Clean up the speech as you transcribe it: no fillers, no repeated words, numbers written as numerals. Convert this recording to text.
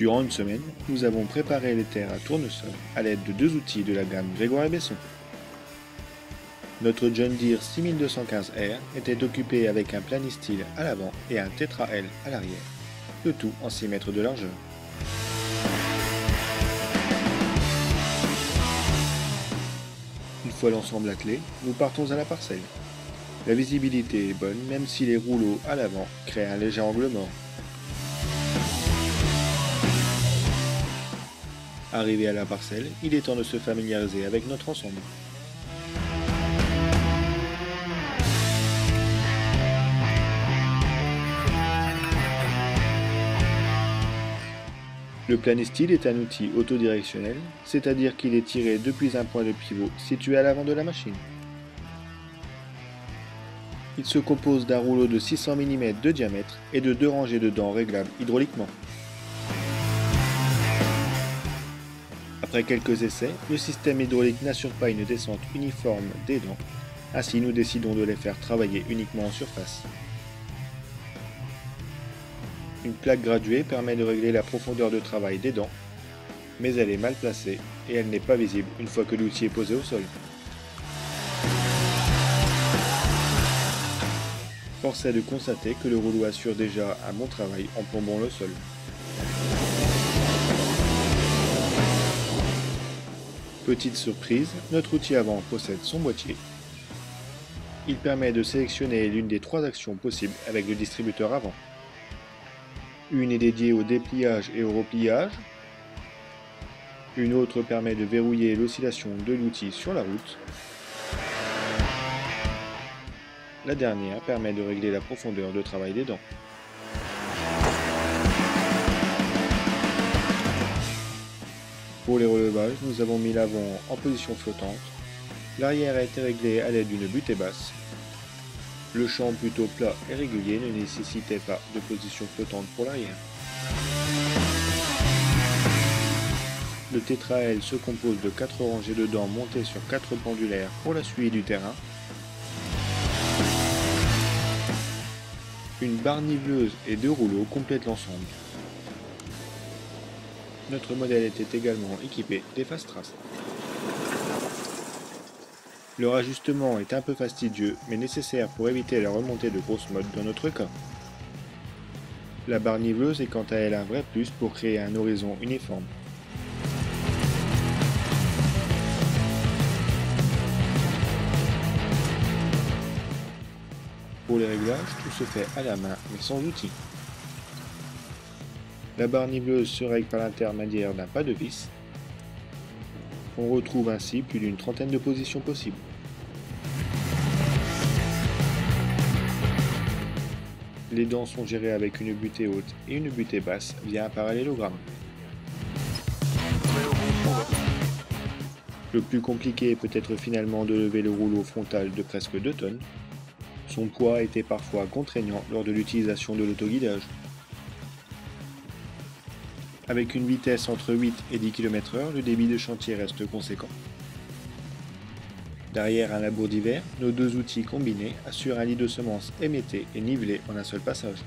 Durant une semaine, nous avons préparé les terres à tournesol à l'aide de deux outils de la gamme Grégoire et Besson. Notre John Deere 6215R était occupé avec un planistyle à l'avant et un Tetra L à l'arrière, le tout en 6 mètres de largeur. Une fois l'ensemble attelé, nous partons à la parcelle. La visibilité est bonne même si les rouleaux à l'avant créent un léger angle mort. Arrivé à la parcelle, il est temps de se familiariser avec notre ensemble. Le planestyle est un outil autodirectionnel, c'est-à-dire qu'il est tiré depuis un point de pivot situé à l'avant de la machine. Il se compose d'un rouleau de 600 mm de diamètre et de deux rangées de dents réglables hydrauliquement. Après quelques essais, le système hydraulique n'assure pas une descente uniforme des dents, ainsi nous décidons de les faire travailler uniquement en surface. Une plaque graduée permet de régler la profondeur de travail des dents, mais elle est mal placée et elle n'est pas visible une fois que l'outil est posé au sol. Force est de constater que le rouleau assure déjà un bon travail en plombant le sol. Petite surprise, notre outil avant possède son boîtier. Il permet de sélectionner l'une des trois actions possibles avec le distributeur avant. Une est dédiée au dépliage et au repliage. Une autre permet de verrouiller l'oscillation de l'outil sur la route. La dernière permet de régler la profondeur de travail des dents. Pour les relevages, nous avons mis l'avant en position flottante. L'arrière a été réglé à l'aide d'une butée basse. Le champ plutôt plat et régulier ne nécessitait pas de position flottante pour l'arrière. Le Tetra L se compose de 4 rangées de dents montées sur 4 pendulaires pour la suivi du terrain. Une barre niveleuse et 2 rouleaux complètent l'ensemble. Notre modèle était également équipé des fast traces. Leur ajustement est un peu fastidieux, mais nécessaire pour éviter la remontée de grosses mottes dans notre cas. La barre niveleuse est quant à elle un vrai plus pour créer un horizon uniforme. Pour les réglages, tout se fait à la main, mais sans outil. La barre niveleuse se règle par l'intermédiaire d'un pas de vis. On retrouve ainsi plus d'une trentaine de positions possibles. Les dents sont gérées avec une butée haute et une butée basse via un parallélogramme. Le plus compliqué peut être finalement de lever le rouleau frontal de presque 2 tonnes. Son poids était parfois contraignant lors de l'utilisation de l'autoguidage. Avec une vitesse entre 8 et 10 km/h, le débit de chantier reste conséquent. Derrière un labour d'hiver, nos deux outils combinés assurent un lit de semences émietté et nivelé en un seul passage.